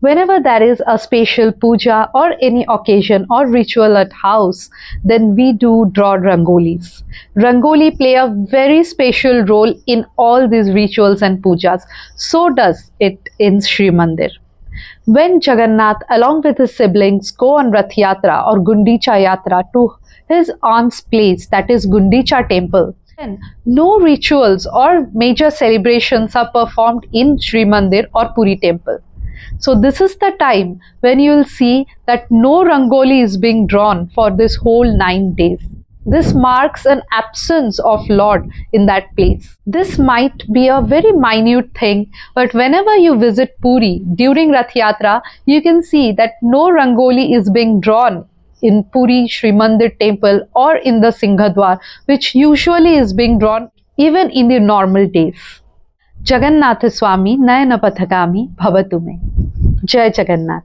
Whenever there is a special puja or any occasion or ritual at house, then we do draw rangolis. Rangoli play a very special role in all these rituals and pujas. So does it in Sri Mandir. When Jagannath, along with his siblings, go on Rath Yatra or Gundicha Yatra to his aunt's place, that is Gundicha temple, then no rituals or major celebrations are performed in Sri Mandir or Puri temple. So this is the time when you will see that no rangoli is being drawn for this whole 9 days. This marks an absence of Lord in that place. This might be a very minute thing, but whenever you visit Puri during Rath Yatra, you can see that no rangoli is being drawn in Puri Sri Mandir temple or in the Singhadwar, which usually is being drawn even in the normal days. Jagannath Swami Nayana Pathagami Bhavatu Me. Jai Jagannath.